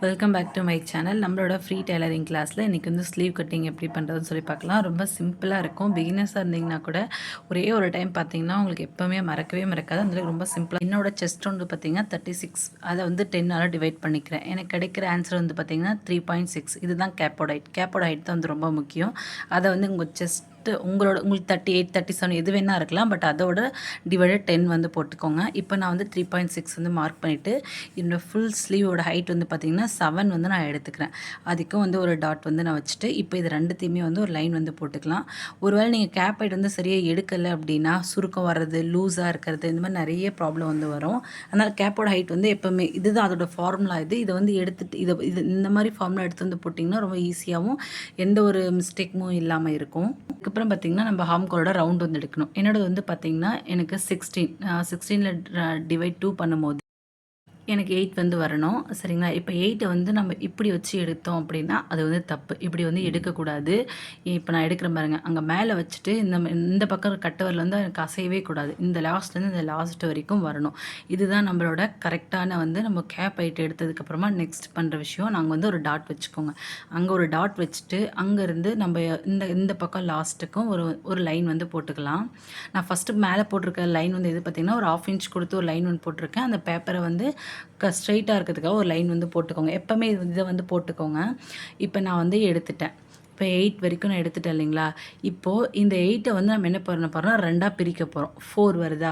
Welcome back to my channel. நம்மளோட free tailoring கிளாஸில் இன்றைக்கி வந்து ஸ்லீவ் கட்டிங் எப்படி பண்ணுறதுன்னு சொல்லி பார்க்கலாம். ரொம்ப சிம்பிளாக இருக்கும். பிகினர்ஸாக இருந்தீங்கன்னா கூட ஒரே ஒரு டைம் பார்த்தீங்கன்னா உங்களுக்கு எப்போவுமே மறக்கவே மறக்காது. அந்த ரொம்ப சிம்பிளாக என்னோட செஸ்ட் வந்து பார்த்திங்கன்னா 36, அதை வந்து 10ஆல் டிவைட் பண்ணிக்கிறேன். எனக்கு கிடைக்கிற ஆன்சர் வந்து பார்த்திங்கன்னா 3.6. இதுதான் கேப்போட ஹைட். கேப்போட ஹைட் தான் வந்து ரொம்ப முக்கியம். அதை வந்து உங்கள் செஸ்ட் உங்களுக்கு 38, 37 எது வேணா இருக்கலாம். பட் அதோட டிவைடட் 10 வந்து போட்டுக்கோங்க. இப்போ நான் வந்து 3.6 வந்து மார்க் பண்ணிவிட்டு என்னோடய ஃபுல் ஸ்லீவோட ஹைட் வந்து பார்த்திங்கன்னா 7 வந்து நான் எடுத்துக்கிறேன். அதுக்கும் வந்து ஒரு டாட் வந்து நான் வச்சுட்டு இப்போ இது ரெண்டுத்தையுமே வந்து ஒரு லைன் வந்து போட்டுக்கலாம். ஒருவேளை நீங்கள் கேப் ஹைட் வந்து சரியாக எடுக்கலை அப்படின்னா சுருக்கம் வர்றது, லூஸாக இருக்கிறது, இந்த மாதிரி நிறைய ப்ராப்ளம் வந்து வரும். அதனால் கேப்போட ஹைட் வந்து எப்போவுமே இதுதான் அதோட ஃபார்முலா. இதை வந்து எடுத்துட்டு இது இந்த மாதிரி ஃபார்முலா எடுத்து வந்து போட்டிங்கன்னா ரொம்ப ஈஸியாகவும் எந்த ஒரு மிஸ்டேக்கும் இல்லாமல் இருக்கும். அதுக்கப்புறம் பார்த்திங்கன்னா நம்ம ஹாம்கோலோட ரவுண்ட் வந்து எடுக்கணும். என்னோடது வந்து பார்த்திங்கன்னா எனக்கு 16 டிவைட் 2 பண்ணும்போது எனக்கு 8 வந்து வரணும். சரிங்களா? இப்போ 8 வந்து நம்ம இப்படி வச்சு எடுத்தோம் அப்படின்னா அது வந்து தப்பு. இப்படி வந்து எடுக்கக்கூடாது. இப்போ நான் எடுக்கிறேன் பாருங்கள். அங்கே மேலே வச்சுட்டு இந்த பக்கம் கட்டை விரல் வந்து எனக்கு அசையவே கூடாது. இந்த லாஸ்ட்லேருந்து இந்த லாஸ்ட் வரைக்கும் வரணும். இதுதான் நம்மளோட கரெக்டான வந்து நம்ம கேப் ஹைட் எடுத்ததுக்கப்புறமா நெக்ஸ்ட் பண்ணுற விஷயம். நாங்கள் வந்து ஒரு டாட் வச்சுக்கோங்க. அங்கே ஒரு டாட் வச்சுட்டு அங்கேருந்து நம்ம இந்த பக்கம் லாஸ்ட்டுக்கும் ஒரு லைன் வந்து போட்டுக்கலாம். நான் ஃபஸ்ட்டு மேலே போட்டிருக்க லைன் வந்து எது பார்த்திங்கன்னா ஒரு 1/2 இன்ச் கொடுத்து ஒரு லைன் வந்து போட்டிருக்கேன். அந்த பேப்பரை வந்து ஸ்ட்ரைட்டாக இருக்கிறதுக்காக ஒரு லைன் வந்து போட்டுக்கோங்க. எப்போவுமே இதை வந்து போட்டுக்கோங்க. இப்போ நான் வந்து எடுத்துட்டேன். இப்போ 8 வரைக்கும் நான் எடுத்துட்டேன் இல்லைங்களா? இப்போது இந்த 8 வந்து நம்ம என்ன பண்ண போகிறோம்னா 2ஆக பிரிக்க போகிறோம். 4 வருதா?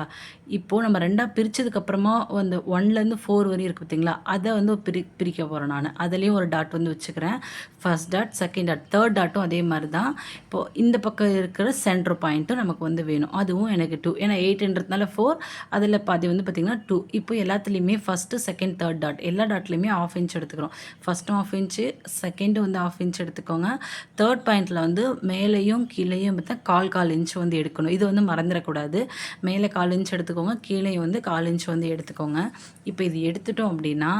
இப்போது நம்ம 2ஆக பிரித்ததுக்கப்புறமா அந்த 1லேருந்து 4 வரையும் இருக்குது பார்த்தீங்களா? அதை வந்து பிரிக்க போகிறேன் நான். அதுலேயும் ஒரு டாட் வந்து வச்சுக்கிறேன். First dot, second dot, third டாட்டும் அதே மாதிரி தான். இப்போது இந்த பக்கம் இருக்கிற சென்டர் பாயிண்ட்டும் நமக்கு வந்து வேணும். அதுவும் எனக்கு 2. ஏன்னா 8ன்றதுனால 4, அதில் பாதி வந்து பார்த்திங்கன்னா 2. இப்போ எல்லாத்துலேயுமே ஃபஸ்ட்டு, செகண்ட், தேர்ட் டாட் எல்லா டாட்லேயுமே 1/2 இன்ச் எடுத்துக்கிறோம். ஃபஸ்ட்டும் 1/2 இன்ச்சு, செகண்டும் வந்து 1/2 இன்ச் எடுத்துக்கோங்க. தேர்ட் பாயிண்ட்டில் வந்து மேலேயும் கீழேயும் பார்த்தா 1/4 இன்ச் வந்து எடுக்கணும். இது வந்து மறந்துடக்கூடாது. மேலே 1/4 இன்ச் எடுத்துக்கோங்க, கீழே வந்து 1/4 இன்ச் வந்து எடுத்துக்கோங்க. இப்போ இது எடுத்துட்டோம் அப்படின்னா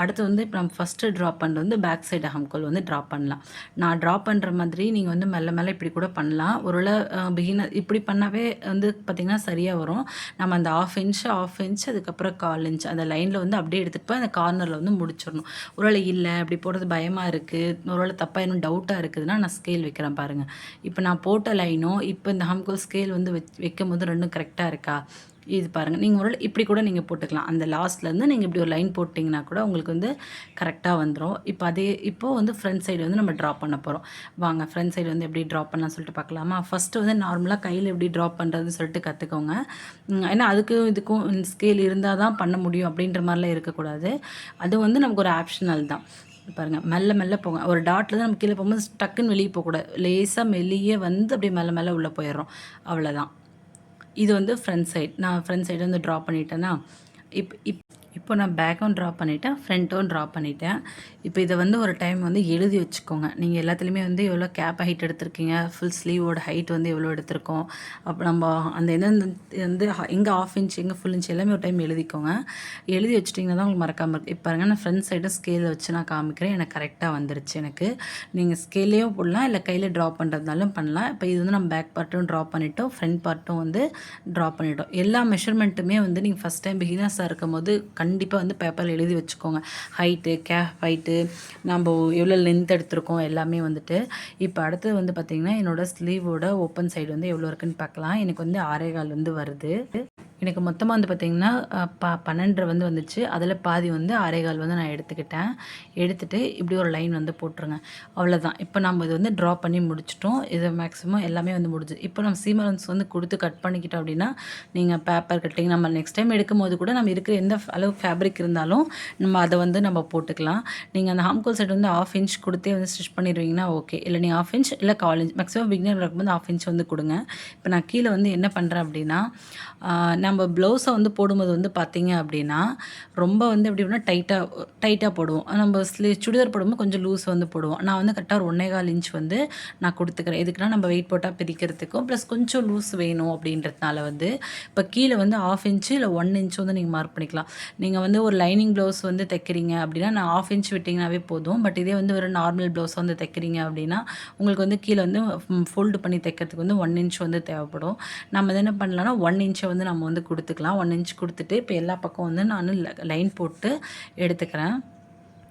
அடுத்து வந்து இப்போ நம்ம ஃபஸ்ட்டு ட்ரா பண்ணுறது வந்து பேக் சைடு ஹம்கோல் வந்து ட்ரா பண்ணலாம். நான் ட்ரா பண்ணுற மாதிரி நீங்கள் வந்து மெல்ல மெல்ல இப்படி கூட பண்ணலாம். ஒருவேளை பிகினர் இப்படி பண்ணாவே வந்து பார்த்திங்கன்னா சரியாக வரும். நம்ம அந்த 1/2 இன்ச் அதுக்கப்புறம் 1/4 இன்ச் அந்த லைனில் வந்து அப்படியே எடுத்துகிட்டு போய் அந்த கார்னரில் வந்து முடிச்சிடணும். ஒருவேளை இல்லை அப்படி போடுறது பயமாக இருக்குது, ஒருவேளை தப்பாக இன்னும் டவுட்டாக இருக்குதுன்னா நான் ஸ்கேல் வைக்கிறேன் பாருங்கள். இப்போ நான் போட்ட லைனும் இப்போ இந்த ஹம்கோல் ஸ்கேல் வந்து வைக்கும் போது ரெண்டும் கரெக்டாக இருக்கா? இது பாருங்கள். நீங்கள் ஒரு இப்படி கூட நீங்கள் போட்டுக்கலாம். அந்த லாஸ்ட்லேருந்து நீங்கள் இப்படி ஒரு லைன் போட்டிங்கன்னா கூட உங்களுக்கு வந்து கரெக்டாக வந்துடும். இப்போது வந்து ஃப்ரண்ட் சைடு வந்து நம்ம ட்ரா பண்ண போகிறோம். வாங்க ஃப்ரண்ட் சைடு வந்து எப்படி ட்ரா பண்ணலாம் சொல்லிட்டு பார்க்கலாமா? ஃபஸ்ட்டு வந்து நார்மலாக கையில் எப்படி ட்ரா பண்ணுறதுன்னு சொல்லிட்டு கற்றுக்கோங்க. ஏன்னா இதுக்கும் ஸ்கேல் இருந்தால் தான் பண்ண முடியும் அப்படின்ற மாதிரிலாம் இருக்கக்கூடாது. அது வந்து நமக்கு ஒரு ஆப்ஷனல் தான். பாருங்கள், மெல்ல மெல்ல போங்க. ஒரு டாட்லேருந்து நம்ம கீழே போகும்போது டக்குன்னு வெளியே போகக்கூடாது. லேசாக மெல்லியே வந்து அப்படியே மெல்ல மெல்ல உள்ளே போயிடுறோம். அவ்வளோதான். இது வந்து ஃப்ரண்ட் சைடு. நான் ஃப்ரண்ட் சைடு வந்து ட்ரா பண்ணிட்டேன்னா இப்போ நான் பேக்கும் ட்ரா பண்ணிவிட்டேன், ஃப்ரண்ட்டும் ட்ரா பண்ணிட்டேன். இப்போ இதை வந்து ஒரு டைம் வந்து எழுதி வச்சுக்கோங்க. நீங்கள் எல்லாத்துலேயுமே வந்து எவ்வளோ கேப் ஹைட் எடுத்திருக்கீங்க, ஃபுல் ஸ்லீவோட ஹைட் வந்து எவ்வளோ எடுத்திருக்கோம், அப்போ நம்ம அந்த எந்தெந்த வந்து எங்கே 1/2 இன்ச் எங்கே ஃபுல் இன்ச் எல்லாமே ஒரு டைம் எழுதிக்கோங்க. எழுதி வச்சிட்டிங்கன்னா தான் உங்களுக்கு மறக்காமல் இருக்குது. இப்போ பாருங்கள், நான் ஃப்ரண்ட் சைடு ஸ்கேலில் வச்சு நான் காமிக்கிறேன். எனக்கு கரெக்டாக வந்துருச்சு. எனக்கு நீங்கள் ஸ்கேல்லையும் போடலாம், இல்லை கையில் ட்ரா பண்ணுறதுனாலும் பண்ணலாம். இப்போ இது வந்து நம்ம பேக் பார்ட்டும் ட்ரா பண்ணிட்டோம், ஃப்ரண்ட் பார்ட்டும் வந்து ட்ரா பண்ணிட்டோம். எல்லா மெஷர்மெண்ட்டுமே வந்து நீங்கள் ஃபஸ்ட் டைம் பிகினர்ஸாக இருக்கும் போது கண்டிப்பாக வந்து பேப்பரில் எழுதி வச்சுக்கோங்க. ஹைட்டு, கேப் ஹைட்டு, நம்ம எவ்வளோ லென்த் எடுத்திருக்கோம் எல்லாமே வந்துட்டு. இப்போ அடுத்தது வந்து பார்த்திங்கன்னா என்னோடய ஸ்லீவோட ஓப்பன் சைடு வந்து எவ்வளோ இருக்குதுன்னு பார்க்கலாம். எனக்கு வந்து 6.25 வந்து வருது. எனக்கு மொத்தமாக வந்து பார்த்திங்கன்னா 12 வந்து வந்துச்சு. அதில் பாதி வந்து 6.25 வந்து நான் எடுத்துகிட்டு இப்படி ஒரு லைன் வந்து போட்டுருங்க. அவ்வளோதான். இப்போ நம்ம இது வந்து ட்ரா பண்ணி முடிச்சிட்டோம். இது மேக்ஸிமம் எல்லாமே வந்து முடிஞ்சு. இப்போ நம்ம சீமரன்ஸ் வந்து கொடுத்து கட் பண்ணிக்கிட்டோம் அப்படின்னா நீங்கள் பேப்பர் கட்டிங் நம்ம நெக்ஸ்ட் டைம் எடுக்கும்போது கூட நம்ம இருக்கிற எந்த அளவு ஃபேப்ரிக் இருந்தாலும் நம்ம அதை வந்து நம்ம போட்டுக்கலாம். நீங்கள் அந்த ஹாம்கோல் சைடு வந்து 1/2 இன்ச் கொடுத்தே வந்து ஸ்டிச் பண்ணிடுவீங்கன்னா ஓகே. இல்லை நீங்கள் 1/2 இன்ச் இல்லை 1/4 இன்ச் மேக்ஸிமம் பிகினர் இருக்கும்போது 1/2 இன்ச் வந்து கொடுங்க. இப்போ நான் கீழே வந்து என்ன பண்ணுறேன் அப்படின்னா நம்ம ப்ளவுஸை வந்து போடும்போது வந்து பார்த்திங்க அப்படின்னா ரொம்ப வந்து எப்படி அப்படின்னா டைட்டாக போடுவோம். நம்ம சுடிதார் போடும்போது கொஞ்சம் லூஸ் வந்து போடுவோம். நான் வந்து கரெக்டாக ஒரு 1.25 இன்ச் வந்து நான் கொடுத்துக்கிறேன். இதுக்குன்னா நம்ம வெயிட் போட்டால் பிரிக்கிறதுக்கும் ப்ளஸ் கொஞ்சம் லூஸ் வேணும் அப்படின்றதுனால வந்து இப்போ கீழே வந்து 1/2 இன்ச்சு இல்லை 1 இன்ச் வந்து நீங்கள் மார்க் பண்ணிக்கலாம். நீங்கள் வந்து ஒரு லைனிங் ப்ளவுஸ் வந்து தைக்கிறீங்க அப்படின்னா நான் 1/2 இன்ச் விட்டிங்கனாவே போதும். பட் இதே வந்து ஒரு நார்மல் ப்ளவுஸ் வந்து தைக்கிறீங்க அப்படின்னா உங்களுக்கு வந்து கீழே வந்து ஃபோல்டு பண்ணி தைக்கிறதுக்கு வந்து 1 இன்ச் வந்து தேவைப்படும். நம்ம என்ன பண்ணலாம்னா 1 இன்ச்சை வந்து நம்ம வந்து கொடுத்துக்கலாம். 1 இன்ச் கொடுத்துட்டு இப்போ எல்லா பக்கம் வந்து நான் லைன் போட்டு எடுத்துக்கிறேன்.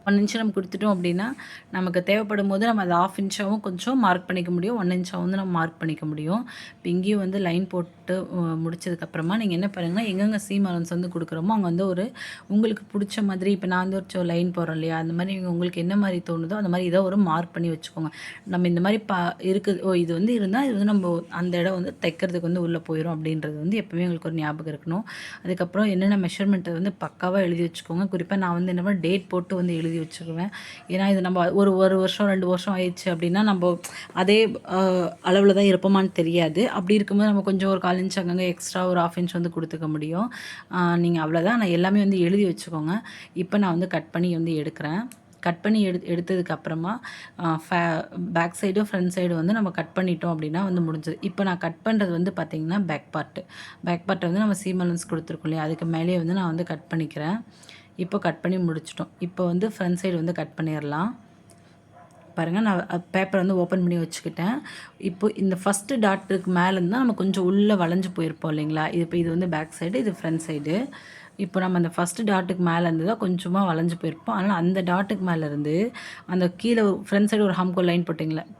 1 இன்ச் நம்ம குடுத்துட்டோம் அப்டின்னா, நமக்கு தேவைப்படும்போது நம்ம அத 1/2 இன்ச்சாவும் கொஞ்சம் மார்க் பண்ணிக்க முடியும். 1 இன்ச்சாவும் வந்து நம்ம மார்க் பண்ணிக்க முடியும். இப்ப இங்கேயும் வந்து லைன் போட்டு முடிச்சதுக்கப்புறமா நீங்க என்ன பண்ணுங்கன்னா, எங்கெங்க சீம் அலவன்ஸ் வந்து குடுக்குறோமோ, அங்க வந்து ஒரு உங்களுக்கு புடிச்ச மாதிரி இப்ப நான் வந்து ஒரு லைன் போடுறேன் இல்லையா? அந்த மாரி உங்களுக்கு என்ன மாரி தோணுதோ, அந்த மாரி ஏதோ ஒரு மார்க் பண்ணி வச்சுக்கோங்க. நம்ம இந்த மாரி இருக்குது. ஓ! இது வந்து இருந்தா, இது வந்து நம்ம அந்த இடம் வந்து தைக்கிறதுக்கு வந்து உள்ள போயிரும் அப்டின்றது வந்து எப்பவுமே உங்களுக்கு ஒரு ஞாபகம் இருக்கணும். அதுக்கப்புறம் என்னென்ன மெஷர்மென்ட் வந்து பக்காவா எழுதி வச்சுக்கோங்க. குறிப்பா நான் வந்து என்ன பண்ணுவேன், டேட் போட்டு வந்து எழுதி வச்சுக்குவேன். ஏன்னா, இது நம்ம ஒரு 1 வருஷம் 2 வருஷம் ஆயிடுச்சு அப்டின்னா, நம்ப அதே அளவுல தான் இருப்போமான்னு தெரியாது. அப்டி இருக்கும்போது நம்ம கொஞ்சம் ஒரு 1/4 இன்ச் அங்கங்க எக்ஸ்ட்ரா ஒரு 1/2 இன்ச் வந்து குடுத்துக்க முடியும். நீங்க அவ்வளோதான். நான் எல்லாமே வந்து எழுதி வச்சுக்கோங்க. இப்ப நான் வந்து கட் பண்ணி வந்து எடுக்கிறேன். கட் பண்ணி எடுத்ததுக்கு அப்புறமா அ ஃபே பேக் சைடும், ஃப்ரண்ட் சைடும் வந்து நம்ம கட் பண்ணிட்டோம் அப்டின்னா வந்து முடிஞ்சது. இப்ப நான் கட் பண்றது வந்து பார்த்தீங்கன்னா, பேக் பார்ட். பேக் பார்ட் வந்து நம்ம சீம் அலவன்ஸ் குடுத்துருக்கோம் இல்லையா? அதுக்கு மேலேயே வந்து நான் வந்து கட் பண்ணிக்கிறேன். இப்போ கட் பண்ணி முடிச்சுட்டோம். இப்போ வந்து ஃப்ரண்ட் சைடு வந்து கட் பண்ணிறலாம். பாருங்க நான் பேப்பர் வந்து ஓப்பன் பண்ணி வச்சுக்கிட்டேன். இப்போ இந்த ஃபர்ஸ்ட் டாட்டுக்கு மேல இருந்து தான் நம்ம கொஞ்சம் உள்ள வளைஞ்சு போயிருப்போம் இல்லைங்களா? இது வந்து பேக் சைடு, இது ஃப்ரண்ட் சைடு. இப்போ நம்ம அந்த ஃபர்ஸ்ட் டாட்டுக்கு மேல இருந்து தான் கொஞ்சமா வளைஞ்சு போயிருப்போம். அதனால அந்த டாட்டுக்கு மேல இருந்து அந்த கீழ ஃப்ரண்ட் சைடு ஒரு ஹம்கோ லைன்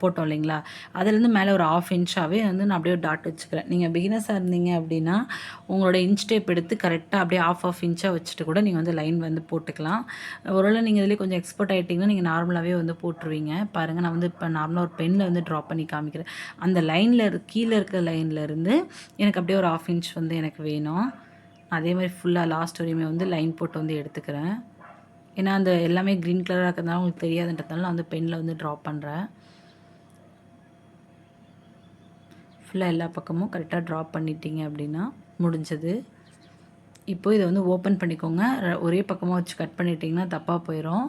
போட்டோம் இல்லைங்களா? அதுலேருந்து மேல ஒரு 1/2 இன்ச்சாவே வந்து நான் அப்படியே ஒரு டாட் வச்சுக்கிறேன். நீங்க பிகினர்ஸா இருந்தீங்க அப்படின்னா, உங்களோட இன்ச் டேப் எடுத்து கரெக்ட்டா அப்படியே 1/2 இன்ச்சா வச்சுட்டு கூட நீங்க வந்து லைன் வந்து போட்டுக்கலாம். ஒருவேளை நீங்க இதிலேயே கொஞ்சம் எக்ஸ்பர்ட் ஆயிட்டீங்கன்னா, நீங்க நார்மலாவே வந்து போட்டுருவீங்க. பாருங்க நான் வந்து இப்ப நார்மலா ஒரு பென்ல வந்து ட்ரா பண்ணி காமிக்கிறேன். அந்த கீழ இருக்க லைன்ல இருந்து எனக்கு அப்படியே ஒரு 1/2 இன்ச் வந்து எனக்கு வேணும். அதே மாரி ஃபுல்லா லாஸ்ட் வரையுமே வந்து லைன் போட்டு வந்து எடுத்துக்கிறேன். ஏன்னா, அந்த எல்லாமே கிரீன் கலரா இருக்கிறதுனால உங்களுக்கு தெரியாதுன்றதுனால நான் வந்து பென்ல வந்து ட்ரா பண்றேன். ஃபுல்லா எல்லா பக்கமும் கரெக்ட்டா ட்ரா பண்ணிட்டீங்க அப்படின்னா முடிஞ்சது. இப்போ இத வந்து ஓப்பன் பண்ணிக்கோங்க. ஒரே பக்கமா வச்சு கட் பண்ணிட்டீங்கன்னா தப்பா போயிரும்.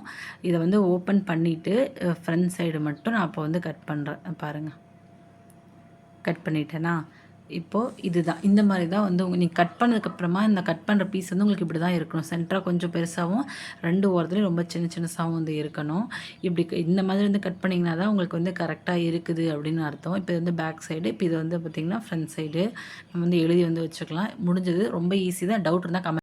இத வந்து ஓப்பன் பண்ணிட்டு ஃப்ரண்ட் சைடு மட்டும் நான் அப்போ வந்து கட் பண்றேன். பாருங்க. கட் பண்ணிட்டேனா? இப்போ இதுதான். இந்த மாரி தான் வந்து நீங்க கட் பண்ணதுக்கப்புறமா இந்த கட் பண்ற பீஸ் வந்து உங்களுக்கு இப்படி தான் இருக்கணும். சென்டரா கொஞ்சம் பெருசாவும், 2 ஓரத்துலயும் ரொம்ப சின்ன சின்னசாவும் வந்து இருக்கணும். இந்த மாதிரி வந்து கட் பண்ணீங்கன்னா தான் உங்களுக்கு வந்து கரெக்ட்டா இருக்குது அப்படின்னு அர்த்தம். இப்போ இது வந்து பேக் சைடு. இப்போ இது வந்து பார்த்தீங்கன்னா ஃப்ரண்ட் சைடு. நம்ம வந்து எழுதி வந்து வச்சுக்கலாம். முடிஞ்சது. ரொம்ப ஈஸி தான். டவுட் இருந்தா